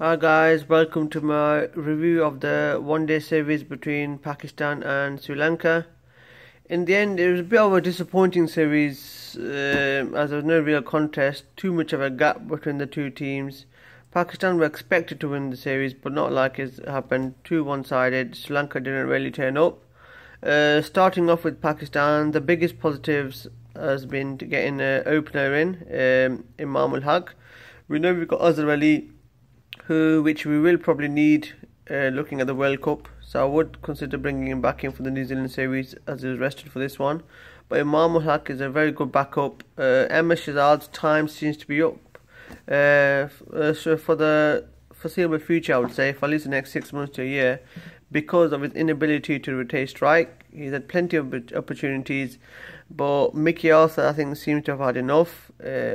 Hi guys, welcome to my review of the one-day series between Pakistan and Sri Lanka. In the end, it was a bit of a disappointing series as there was no real contest, too much of a gap between the two teams. Pakistan were expected to win the series, but not like it happened, too one-sided. Sri Lanka didn't really turn up. Starting off with Pakistan, the biggest positives has been to getting an opener in Imam Haq. We know we've got Azhar Ali, which we will probably need looking at the World Cup. So I would consider bringing him back in for the New Zealand series as he was rested for this one. But Imam Haq is a very good backup. Emma Shazad's time seems to be up. So for the foreseeable future, I would say, for at least the next 6 months to a year, because of his inability to rotate strike. He's had plenty of opportunities, but Mickey Arthur, I think, seems to have had enough.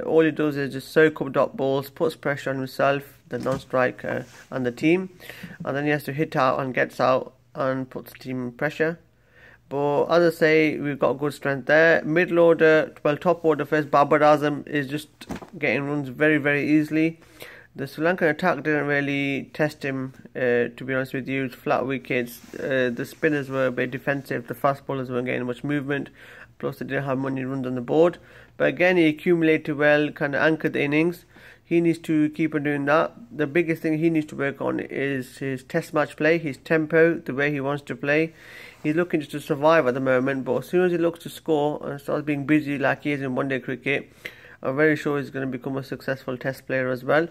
All he does is just soak up dot balls, puts pressure on himself, the non-striker, and the team, and then he has to hit out and gets out and puts the team in pressure. But as I say, we've got good strength there. Middle order, well, top order first, Babar Azam is just getting runs very, very easily. The Sri Lankan attack didn't really test him, to be honest with you. Flat wickets. The spinners were a bit defensive. The fast bowlers weren't getting much movement. Plus, they didn't have many runs on the board. But again, he accumulated well, kind of anchored the innings. He needs to keep on doing that. The biggest thing he needs to work on is his test match play, his tempo, the way he wants to play. He's looking just to survive at the moment, but as soon as he looks to score and starts being busy like he is in one-day cricket, I'm very sure he's going to become a successful test player as well.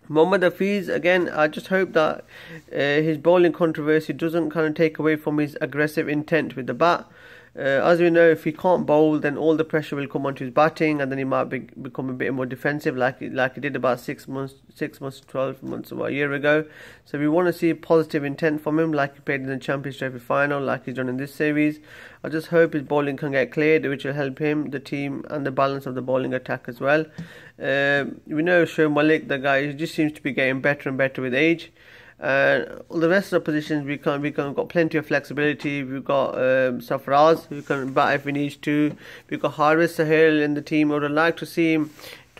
Mohammad Hafiz, again, I just hope that his bowling controversy doesn't kind of take away from his aggressive intent with the bat. As we know, if he can't bowl, then all the pressure will come onto his batting, and then he might become a bit more defensive, like he did about 6 months, 12 months or a year ago. So we want to see positive intent from him, like he played in the Champions Trophy final, like he's done in this series. I just hope his bowling can get cleared, which will help him, the team, and the balance of the bowling attack as well. We know Shoaib Malik, the guy, he just seems to be getting better and better with age. All the rest of the positions we got plenty of flexibility. We've got Safraz, who can bat if he needs to. We've got Haris Sahel in the team. I would like to see him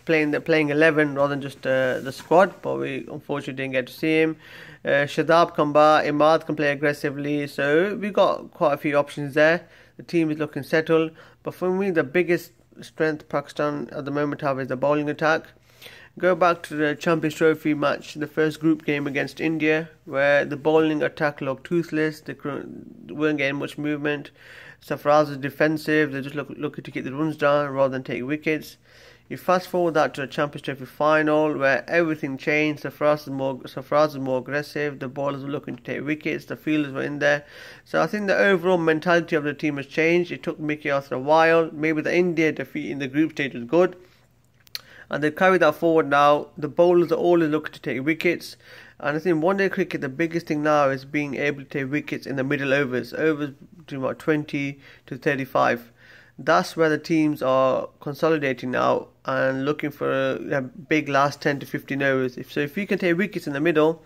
playing 11 rather than just the squad, but we unfortunately didn't get to see him. Shadab can bat, Imad can play aggressively, so we've got quite a few options there. The team is looking settled, but for me the biggest strength Pakistan at the moment have is the bowling attack. Go back to the Champions Trophy match, the first group game against India, where the bowling attack looked toothless. They weren't getting much movement. Safraz is defensive. They just looking to keep the runs down rather than take wickets. You fast forward that to the Champions Trophy final, where everything changed. Safraz is more aggressive. The bowlers were looking to take wickets. The fielders were in there. So I think the overall mentality of the team has changed. It took Mickey Arthur a while. Maybe the India defeat in the group stage was good, and they carry that forward now. The bowlers are always looking to take wickets, and I think one-day cricket, the biggest thing now is being able to take wickets in the middle overs between about 20 to 35. That's where the teams are consolidating now and looking for a big last 10 to 15 overs. If you can take wickets in the middle,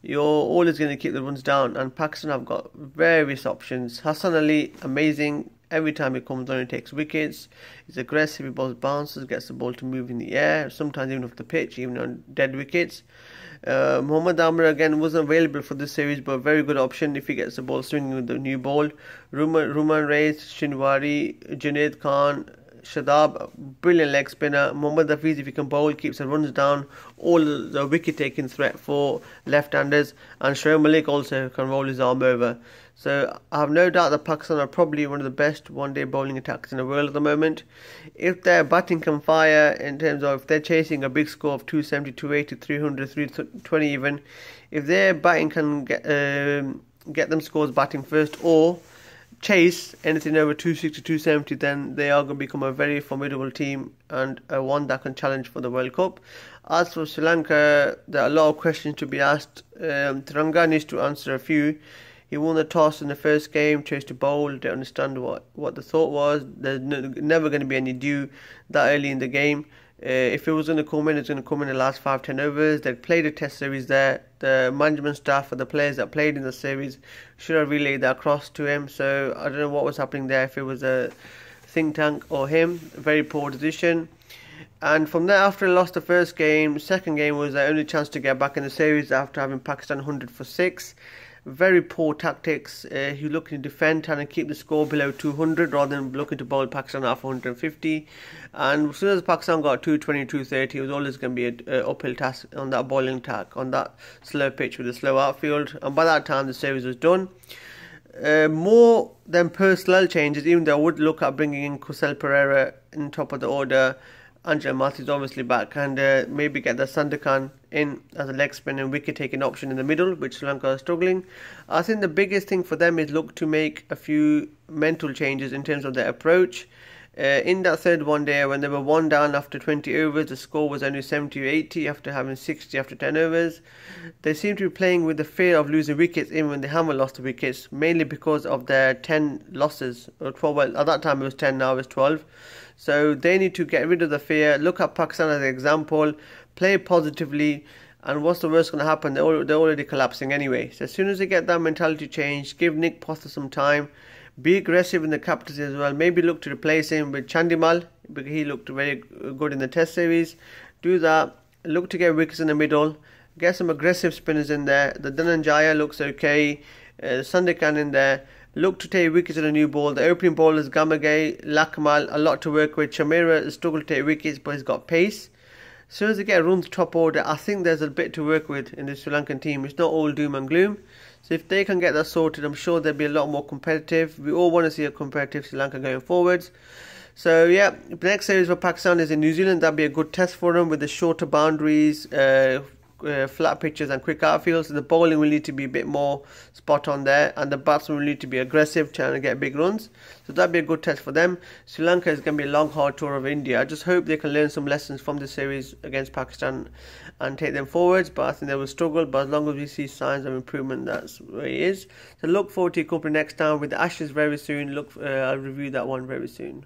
you're always going to keep the runs down, and Pakistan have got various options. Hassan Ali, amazing. Every time he comes on, he takes wickets. He's aggressive, he bowls bounces, gets the ball to move in the air, sometimes even off the pitch, even on dead wickets. Mohammad Amir again wasn't available for this series, but a very good option if he gets the ball swinging with the new ball. Ruman Reis, Shinwari, Junaid Khan, Shadab, brilliant leg spinner. Mohammad Hafiz, if he can bowl, keeps the runs down. All the wicket-taking threat for left-handers, and Shoaib Malik also can roll his arm over. So I have no doubt that Pakistan are probably one of the best one-day bowling attacks in the world at the moment. If their batting can fire, in terms of if they're chasing a big score of 270, 280, 300, 320 even, if their batting can get them scores batting first, or chase anything over 260, 270, then they are going to become a very formidable team and one that can challenge for the World Cup. As for Sri Lanka, there are a lot of questions to be asked. Tiranga needs to answer a few. He won the toss in the first game, chose to bowl, didn't understand what the thought was. There's never going to be any dew that early in the game. If it was going to come in, it's going to come in the last 5-10 overs. They'd played a test series there. The management staff and the players that played in the series should have relayed that across to him. So I don't know what was happening there, if it was a think tank or him. Very poor decision. And from there, after they lost the first game, second game was their only chance to get back in the series after having Pakistan 100 for 6. Very poor tactics. He looking to defend, trying to keep the score below 200 rather than looking to bowl Pakistan off 150. And as soon as Pakistan got 220, 230, it was always going to be an uphill task on that bowling attack, on that slow pitch with a slow outfield. And by that time, the series was done. More than personnel changes, even though I would look at bringing in Kusal Pereira in top of the order. Angela Matthews obviously back, and maybe get the Sandakan in as a leg spin and wicket taking option in the middle, which Sri Lanka are struggling. I think the biggest thing for them is look to make a few mental changes in terms of their approach. In that third one day, when they were one down after 20 overs, the score was only 70 or 80 after having 60 after 10 overs. They seem to be playing with the fear of losing wickets even when they haven't lost the wickets, mainly because of their 10 losses, or 12, well, at that time it was 10, now it's 12. So they need to get rid of the fear, look at Pakistan as an example, play positively, and what's the worst going to happen? They're already collapsing anyway. So as soon as they get that mentality changed, give Nick Potter some time, be aggressive in the captaincy as well. Maybe look to replace him with Chandimal, because he looked very good in the Test series. Do that. Look to get wickets in the middle. Get some aggressive spinners in there. The Dhananjaya looks okay. Sandakan in there. Look to take wickets in a new ball. The opening bowlers Gamage, Lakmal, a lot to work with. Chamira has struggled to take wickets, but he's got pace. As soon as they get run to top order, I think there's a bit to work with in the Sri Lankan team. It's not all doom and gloom. So if they can get that sorted, I'm sure they'll be a lot more competitive. We all want to see a competitive Sri Lanka going forwards. So yeah, the next series for Pakistan is in New Zealand. That'll be a good test for them with the shorter boundaries, flat pitches and quick outfields. So the bowling will need to be a bit more spot on there, and the batsmen will need to be aggressive, trying to get big runs. So that'll be a good test for them. Sri Lanka is going to be a long hard tour of India. I just hope they can learn some lessons from the series against Pakistan and take them forwards, but I think they will struggle. But as long as we see signs of improvement, that's where it is. So look forward to your company next time with the Ashes very soon. I'll review that one very soon.